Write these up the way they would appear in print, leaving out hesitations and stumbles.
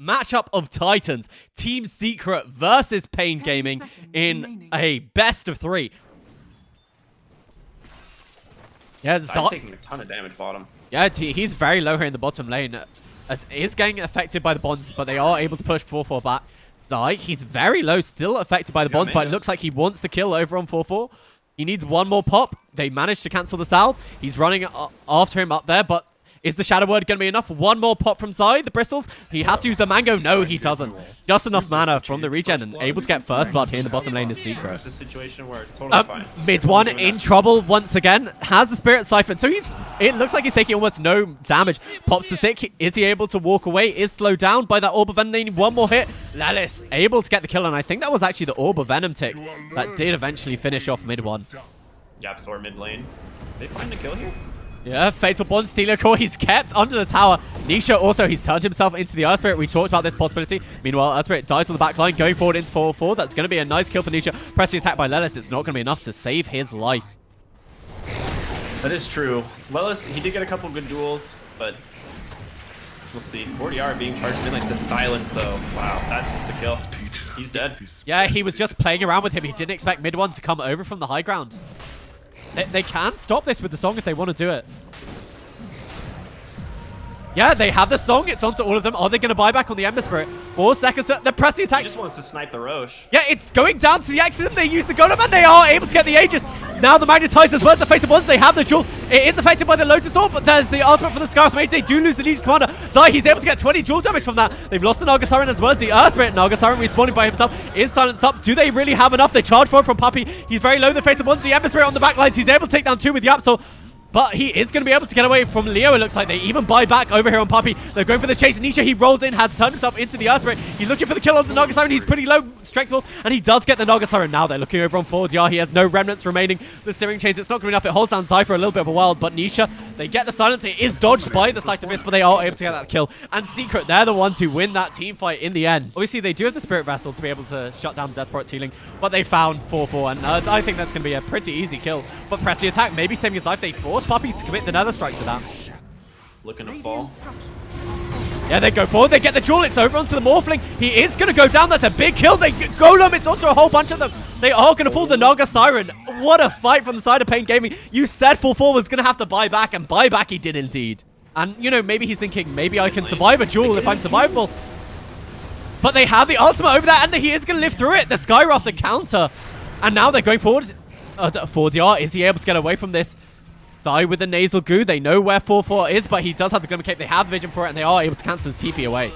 matchup of Titans, Team Secret versus PaiN Gaming in a best of 3. Yeah, He's taking a ton of damage bottom. Yeah, he's very low here in the bottom lane. Is getting affected by the bonds, but they are able to push 4-4 back. He's very low, still affected by the bonds, but it looks like he wants the kill over on 4-4. He needs one more pop. They managed to cancel the salve. He's running after him up there, but is the Shadow Word going to be enough? One more pop from Zai, the Bristles. He has to use the Mango. No, he doesn't. Just enough mana from the regen and able to get first blood here in the bottom lane is Secret. It's a situation where it's totally fine. Mid one in trouble once again. Has the Spirit Siphon. So it looks like he's taking almost no damage. Pops the stick. Is he able to walk away? Is slowed down by that Orb of Venom. They need one more hit. Lelis able to get the kill, and I think that was actually the Orb of Venom tick that did eventually finish off mid one. Yapsor mid lane. They find the kill here? Yeah, Fatal Bond, Stealer Core, he's kept under the tower. Nisha also, he's turned himself into the Earth Spirit. We talked about this possibility. Meanwhile, Earth Spirit dies on the back line, going forward into 4-4. That's going to be a nice kill for Nisha. Pressing attack by Lelis, it's not going to be enough to save his life. That is true. Lelis, he did get a couple good duels, but we'll see. 40R being charged in like the silence though. Wow, that's just a kill. He's dead. Yeah, he was just playing around with him. He didn't expect mid one to come over from the high ground. They can stop this with the song if they want to do it. Yeah, they have the song. It's onto all of them. Are they going to buy back on the Ember Spirit? 4 seconds. They're pressing attack. He just wants to snipe the Roche. Yeah, it's going down to the Exorcism. They use the Golem and they are able to get the Aegis. Now the Magnetize as well as the Fatal Bonds. They have the Jewel. It is affected by the Lotus Orb, but there's the ultimate for the Scarlet Mage. They do lose the Legion Commander. Zai, he's able to get 20 Jewel damage from that. They've lost the Naga Siren as well as the Earth Spirit. Naga Siren respawning by himself is silenced up. Do they really have enough? They charge forward from Puppey. He's very low. The Fatal Bonds, the Ember Spirit on the back lines. He's able to take down 2 with Yapsor. But he is going to be able to get away from Leo, it looks like. They even buy back over here on Puppey. They're going for the chase. Nisha, he rolls in, has turned himself into the Earth Spirit. He's looking for the kill of the Naga Siren. He's pretty low strength level, and he does get the Naga Siren. Now they're looking over on forward. Yeah, he has no remnants remaining. The Searing Chains, it's not going to be enough. It holds down Zai for a little bit of a while, but Nisha, they get the silence. It is dodged by the Slice of Fist, but they are able to get that kill. And Secret, they're the ones who win that team fight in the end. Obviously, they do have the Spirit Vessel to be able to shut down Deathport's healing, but they found 4-4, and I think that's going to be a pretty easy kill. But press the attack, maybe saving his life. They force Puppey to commit the Nether Strike to that. Looking to fall. Yeah, they go forward. They get the Jewel. It's over onto the Morphling. He is going to go down. That's a big kill. They Golem. It's onto a whole bunch of them. They are going to fall the Naga Siren. What a fight from the side of PaiN Gaming. You said 4-4 was going to have to buy back, and buy back he did indeed. And, you know, maybe he's thinking, maybe I can survive a Jewel if I'm survivable. But they have the ultimate over that, and he is going to live through it. The Skywrath, the counter. And now they're going forward. 4DR, is he able to get away from this? Die with the Nasal Goo. They know where 4-4 is, but he does have the Glimmer Cape. They have the vision for it, and they are able to cancel his TP away.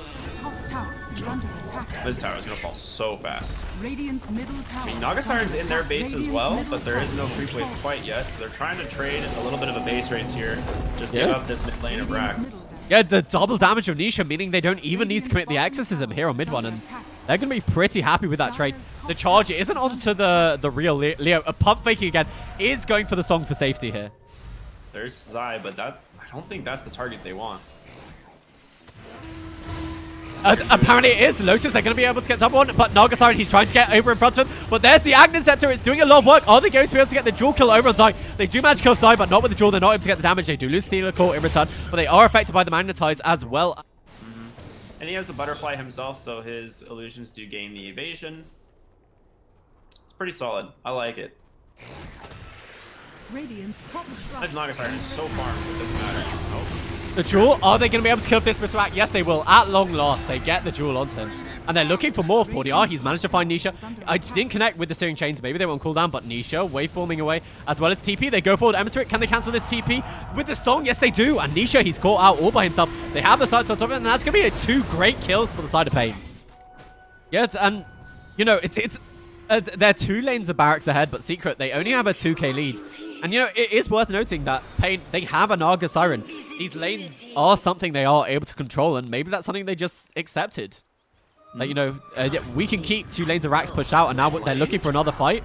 This tower is going to fall so fast. Radiant's middle tower. I mean, Naga Siren's in their base as well, but there is no creep wave quite yet, so they're trying to trade a little bit of a base race here. Just give up this mid lane of Rax. Yeah, the double damage of Nisha, meaning they don't even need to commit the Exorcism here on mid one, and they're going to be pretty happy with that trade. The charge isn't onto the real Leo. A pump faking again is going for the song for safety here. There's Zai, but I don't think that's the target they want. Apparently it is. Lotus are going to be able to get double one, but Naga Siren, he's trying to get over in front of him. But there's the Agnes Scepter. It's doing a lot of work. Are they going to be able to get the Jewel kill over on Zai? They do manage to kill Zai, but not with the Jewel. They're not able to get the damage. They do lose Stealer Core in return, but they are affected by the Magnetize as well. And he has the Butterfly himself, so his illusions do gain the evasion. It's pretty solid. I like it. Radiant's top This Naga Siren is so farmed, it doesn't matter. Oh. The Jewel, are they going to be able to kill this Mr. Yes, they will. At long last, they get the Jewel onto him. And they're looking for more. 40R, he's managed to find Nisha. I didn't connect with the Searing Chains. Maybe they were on cooldown, but Nisha waveforming away as well as TP. They go forward. Ember Spirit, can they cancel this TP with the song? Yes, they do. And Nisha, he's caught out all by himself. They have the sights on top of it, and that's going to be 2 great kills for the side of PaiN. Yeah, and, you know, they're 2 lanes of barracks ahead, but Secret, they only have a 2k lead. And, you know, it is worth noting that PaiN, they have a Naga Siren. These lanes are something they are able to control, and maybe that's something they just accepted. Like, you know, we can keep 2 lanes of racks pushed out, and now they're looking for another fight.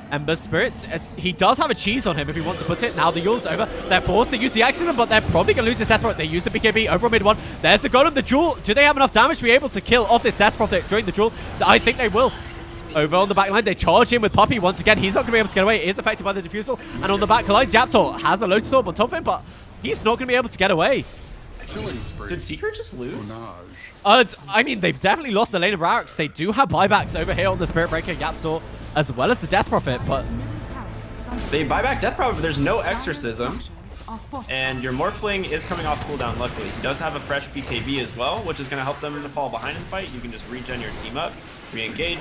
Ember Spirit, he does have a cheese on him if he wants to put it. Now the Yule's over. They're forced to use the Exorcism, but they're probably going to lose this Death Prophet. They use the BKB over mid one. There's the Golem, the Jewel. Do they have enough damage to be able to kill off this Death Prophet during the Jewel? So I think they will. Over on the back line, they charge in with Puppey once again. He's not going to be able to get away. It is affected by the Diffusal. And on the back line, Japsor has a Lotus Orb on top of him, but he's not going to be able to get away. Did Secret just lose? I mean, they've definitely lost the lane of Rarix. They do have buybacks over here on the Spirit Breaker, Yapsaw, as well as the Death Prophet, but they buy back Death Prophet, but there's no Exorcism. And your Morphling is coming off cooldown, luckily. He does have a fresh BKB as well, which is going to help them to fall behind in the fight. You can just regen your team up, re-engage.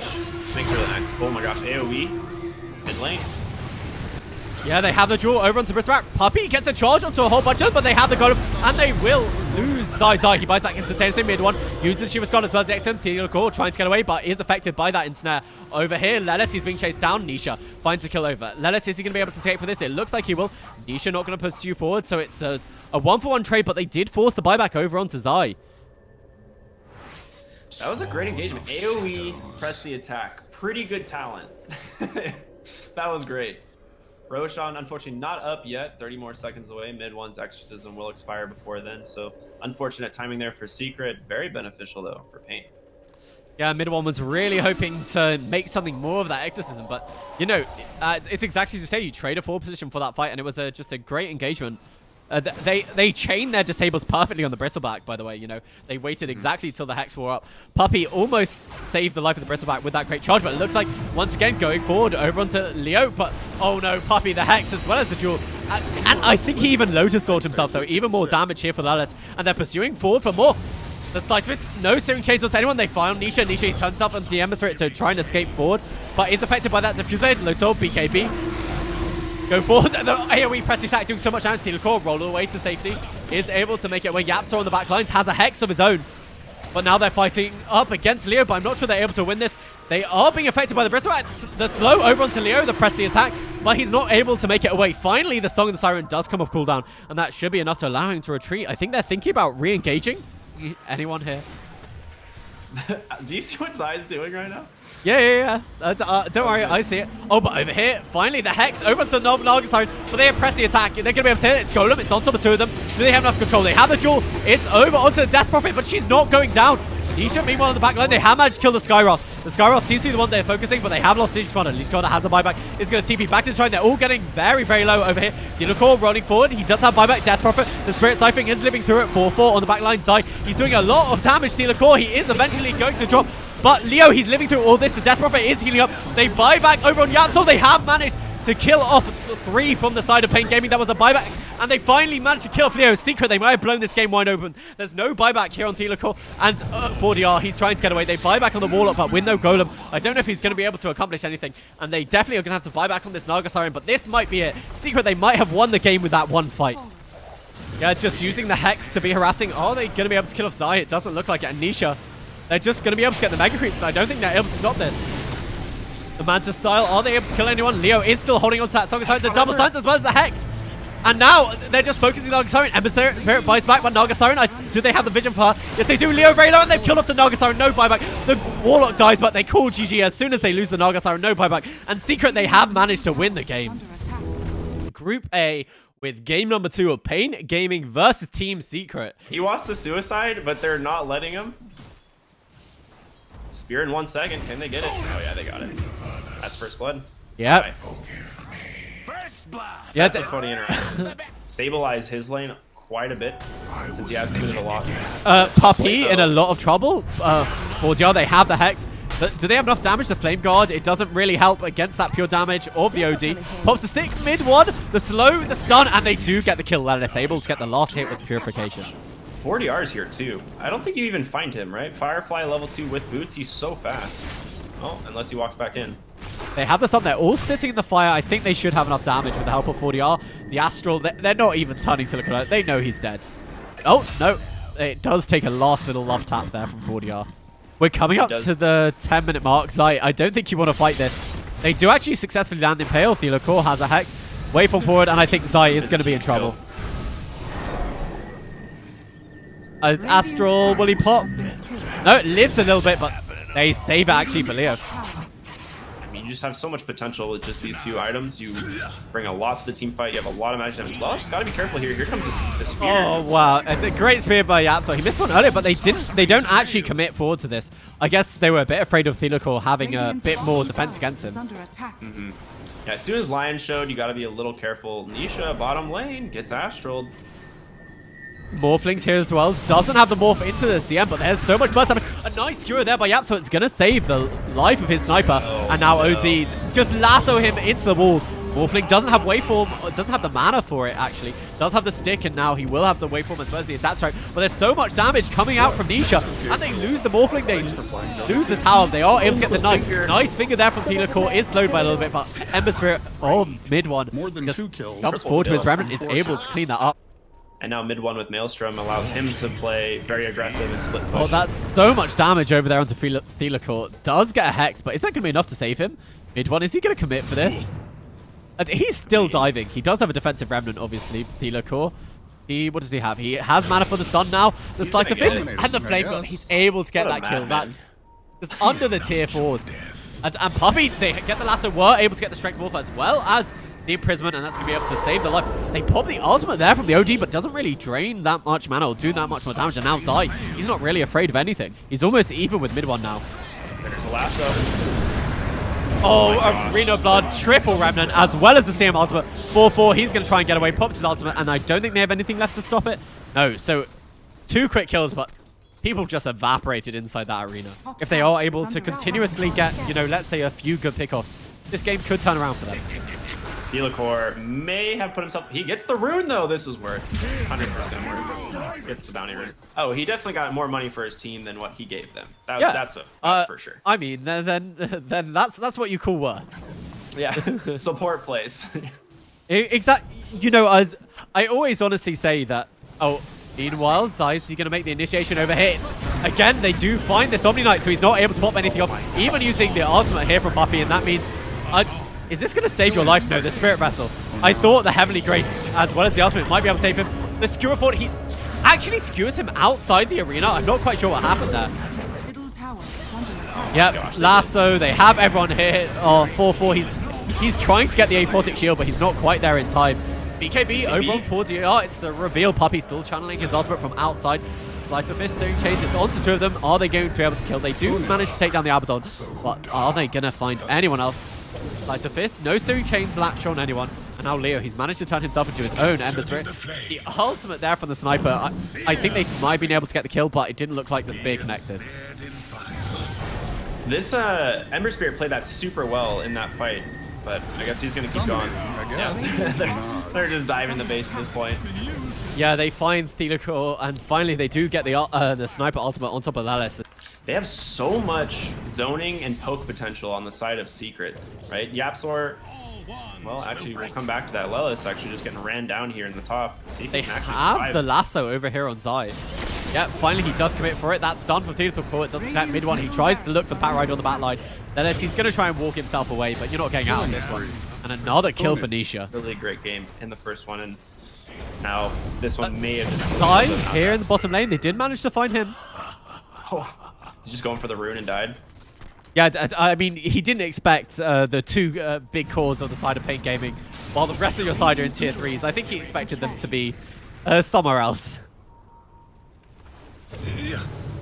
Makes it really nice. Oh my gosh, AoE, mid lane. Yeah, they have the duel over onto Bristol. Puppey gets a charge onto a whole bunch of them, but they have the golem, and they will lose. Zai, he buys that instantaneously, mid one, uses Shiva's God as well as the Extend. Theodore trying to get away, but is affected by that ensnare. Over here, Lelis, he's being chased down. Nisha finds a kill over. Lelis, is he going to be able to escape for this? It looks like he will. Nisha not going to pursue forward, so it's a 1-for-1 trade, but they did force the buyback over onto Zai. That was a great engagement. AoE, press the attack. Pretty good talent. That was great. Roshan, unfortunately, not up yet. 30 more seconds away. Mid one's Exorcism will expire before then. So, unfortunate timing there for Secret. Very beneficial, though, for PaiN. Yeah, mid one was really hoping to make something more of that Exorcism. But, you know, it's exactly as you say. You trade a forward position for that fight, and it was just a great engagement. They chained their disables perfectly on the Bristleback, by the way. You know, they waited exactly till the Hex wore up. Puppey almost saved the life of the Bristleback with that great charge, but it looks like, once again, going forward over onto Leo. But, oh no, Puppey, the Hex as well as the duel. And I think he even Lotus Sword himself, so even more damage here for Lelis. And they're pursuing forward for more. The Slice no Searing Chains onto anyone. They find Nisha. Nisha, he turns himself onto the Emissary to try and escape forward, but is affected by that Diffuse Blade. Loto, BKB. Go forward. The AoE press attack doing so much damage. Theodore roll away to safety. Is able to make it away. Yapsaw on the back lines has a Hex of his own. But now they're fighting up against Leo, but I'm not sure they're able to win this. They are being affected by the Bristol. The slow over onto Leo, the press the attack, but he's not able to make it away. Finally, the Song of the Siren does come off cooldown, and that should be enough to allow him to retreat. I think they're thinking about re-engaging. Anyone here? Do you see what Zai's doing right now? Yeah. Don't worry, I see it. Oh, but over here, finally the Hex over to Naga Siren, but they have pressed the attack. They're going to be able to hit it. It's Golem. It's on top of two of them. Do they have enough control? They have the duel. It's over onto the Death Prophet, but she's not going down. Nisha, meanwhile, on the back line, they have managed to kill the Skyroth. The Skyroth seems to be the one they're focusing, but they have lost Leech Commander. Leech Commander has a buyback. Is going to TP back to the shrine. They're all getting very, very low over here. Theodore rolling forward. He does have buyback. Death Prophet. The Spirit Siphoning is living through it. 4-4 on the back line side. He's doing a lot of damage. Theodore, he is eventually going to drop. But Leo, he's living through all this. The Death Prophet is healing up. They buy back over on Yapsaw. They have managed to kill off 3 from the side of PaiN Gaming. That was a buyback. And they finally managed to kill off Leo's Secret. They might have blown this game wide open. There's no buyback here on Theodore. And 4DR, he's trying to get away. They buy back on the Warlock, but with no Golem. I don't know if he's going to be able to accomplish anything. And they definitely are going to have to buy back on this Naga Siren. But this might be it. Secret, they might have won the game with that one fight. Yeah, just using the Hex to be harassing. Are they going to be able to kill off Zai? It doesn't look like it. And Nisha, they're just going to be able to get the Mega Creeps. I don't think they're able to stop this. The Manta style, are they able to kill anyone? Leo is still holding on to that Song of Silence. The double silence as well as the Hex. And now they're just focusing on Naga Siren. Emissary Spirit buys back, but Naga Siren, do they have the vision for her? Yes, they do. Leo very low, and they've killed off the Naga Siren. No buyback. The Warlock dies, but they call GG as soon as they lose the Naga Siren. No buyback. And Secret, they have managed to win the game. Group A with game number 2 of PaiN Gaming versus Team Secret. He wants to suicide, but they're not letting him. Spear in 1 second. Can they get it? Oh, yeah, they got it. That's first blood. Yep. Yeah, that's a funny interaction. Stabilize his lane quite a bit since he has committed a loss. Puppey in a lot of trouble. 4DR, they have the Hex. But do they have enough damage to Flame Guard? It doesn't really help against that pure damage or the OD. Pops the stick, mid one, the slow, the stun, and they do get the kill. Lelis able to get the last hit with Purification. 4DR is here too. I don't think you even find him, right? Firefly level 2 with boots, he's so fast. Oh, unless he walks back in. They have this up. They're all sitting in the fire. I think they should have enough damage with the help of 4DR. The Astral, they're not even turning to look at it. They know he's dead. Oh, no. It does take a last little love tap there from 4DR. We're coming up to the 10-minute mark. Zai, I don't think you want to fight this. They do actually successfully land Impale. Theodore has a Hex. Waveform forward, and I think Zai is going to be in trouble. It's Astral. Will he pop? No, it lives a little bit, but they save it actually for Leo. I mean, you just have so much potential with just these few items. You bring a lot to the team fight. You have a lot of magic damage. Well, just got to be careful here. Here comes the spear. Oh, wow. It's a great spear by Yapsaw. He missed one earlier, but they don't actually commit forward to this. I guess they were a bit afraid of Theodore having a bit more defense against him. Yeah, as soon as Lion showed, you got to be a little careful. Nisha, bottom lane, gets Astraled. Morphlings here as well. Doesn't have the morph into the CM, but there's so much burst damage. A nice skewer there by Yap, so it's going to save the life of his sniper. And now OD just lasso him into the wall. Morphling doesn't have waveform, doesn't have the mana for it actually. Does have the stick, and now he will have the waveform as well as the attack strike. But there's so much damage coming out from Nisha, and they lose the Morphling, they lose the tower. They are able to get the knife. Nice finger there from Thelacore, is slowed by a little bit, but Ember Spirit, mid one, More than just 2 kills. jumps forward to his Remnant, is able to clean that up. And now mid one with Maelstrom allows him to play very aggressive and split push. Oh, that's so much damage over there onto Thelacore. Does get a Hex, but is that going to be enough to save him? Mid one, is he going to commit for this? He's still diving. He does have a defensive Remnant, obviously, Thelacore. What does he have? He has mana for the stun now, the Slice of Fist, and the Flame Gun. He's able to get that kill. That's just under the tier 4s. And Puppey, they get the lasso, were able to get the Strength Wolf as well as the Imprisonment, and that's going to be able to save the life. They pop the ultimate there from the OD, but doesn't really drain that much mana or do that much more damage. And now Zai, he's not really afraid of anything. He's almost even with mid one now. There's a lasso. Oh, Arena Blood, triple Remnant, as well as the CM ultimate. 4-4, he's going to try and get away, pops his ultimate, and I don't think they have anything left to stop it. No, so 2 quick kills, but people just evaporated inside that arena. If they are able to continuously get, you know, let's say a few good pickoffs, this game could turn around for them. Thelacore may have put himself... He gets the rune, though. This is worth 100% worth. Gets the bounty rune. Oh, he definitely got more money for his team than what he gave them. That's for sure. I mean, then that's what you call worth. Yeah, support plays. Exactly. You know, as I always honestly say that, meanwhile, Zai's going to make the initiation over here. Again, they do find this Omni Knight, so he's not able to pop anything up, even using the ultimate here from Puppey, and that means... is this going to save your life? No, the Spirit Vessel. I thought the Heavenly Grace, as well as the ultimate, might be able to save him. The Skewer Fort, he actually skewers him outside the arena. I'm not quite sure what happened there. Yep, lasso, they have everyone here. 4-4, he's trying to get the Aphotic Shield, but he's not quite there in time. BKB over on 4DR, it's the reveal. Puppey still channeling his ultimate from outside. Slice of Fist, Searing Chains, it's on to 2 of them. Are they going to be able to kill? They do manage to take down the Abaddon, but are they going to find anyone else? Slice of Fist, no Searing Chains latch on anyone. And now Leo, he's managed to turn himself into his own Ember Spirit. The ultimate there from the sniper. I think they might have been able to get the kill, but it didn't look like the spear connected. This Ember Spirit played that super well in that fight, but I guess he's going to keep going. Yeah. they're just diving the base at this point. Yeah, they find Thelacore, and finally they do get the sniper ultimate on top of Lelis. They have so much zoning and poke potential on the side of Secret, right? Yapzor, well, actually, we'll come back to that. Lelis actually just getting ran down here in the top. See if they can actually have survive. the lasso over here on Zai. Yeah, finally he does commit for it. That stun from Thelacore, it doesn't connect mid one. He tries to look for Pat Ride on the back line. Lelis, he's going to try and walk himself away, but you're not getting out of this one. And another kill for Nisha. Really great game in the first one, and now this one may have just... Zai here in the bottom lane, they did manage to find him. Oh, he's just going for the rune and died. Yeah, I mean, he didn't expect the 2 big cores of the side of PaiN Gaming, while the rest of your side are in tier 3s. I think he expected them to be somewhere else.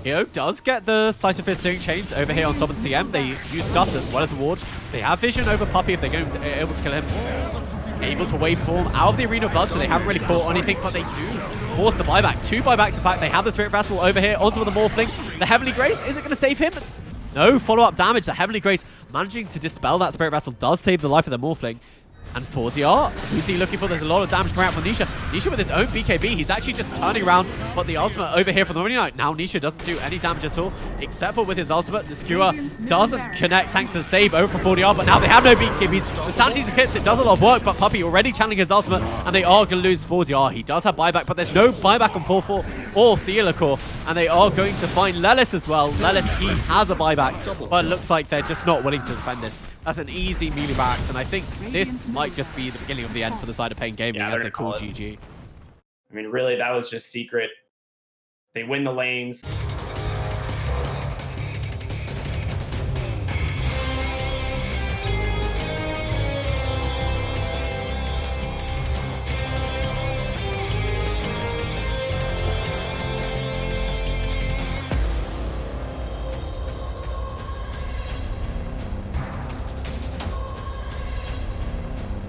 Heo does get the Slice of Fist Searing Chains over here on top of the CM. They use Dust as well as a ward. They have vision over Puppey if they're going to able to kill him. Able to waveform out of the Arena of Blood, so they haven't really caught anything, but they do force the buyback. 2 buybacks, in fact. They have the Spirit Vessel over here onto the Morphling. The Heavenly Grace, is it going to save him? No follow-up damage. The Heavenly Grace managing to dispel that Spirit Vessel does save the life of the Morphling. And 4DR, who's he looking for? There's a lot of damage coming out from Nisha. Nisha with his own BKB, he's actually just turning around, but the ultimate over here from the Omni Knight. Now Nisha doesn't do any damage at all, except for with his ultimate. The skewer doesn't connect thanks to the save over from 4DR, but now they have no BKBs. The Sanity's hits, it does a lot of work, but Puppey already channeling his ultimate, and they are going to lose 4DR. He does have buyback, but there's no buyback on 4-4 or Thelacore, and they are going to find Lelis as well. Lelis, he has a buyback, but it looks like they're just not willing to defend this. That's an easy melee barracks, and I think this might just be the beginning of the end for the side of PaiN Gaming, as they call GG. I mean, really, that was just Secret. They win the lanes.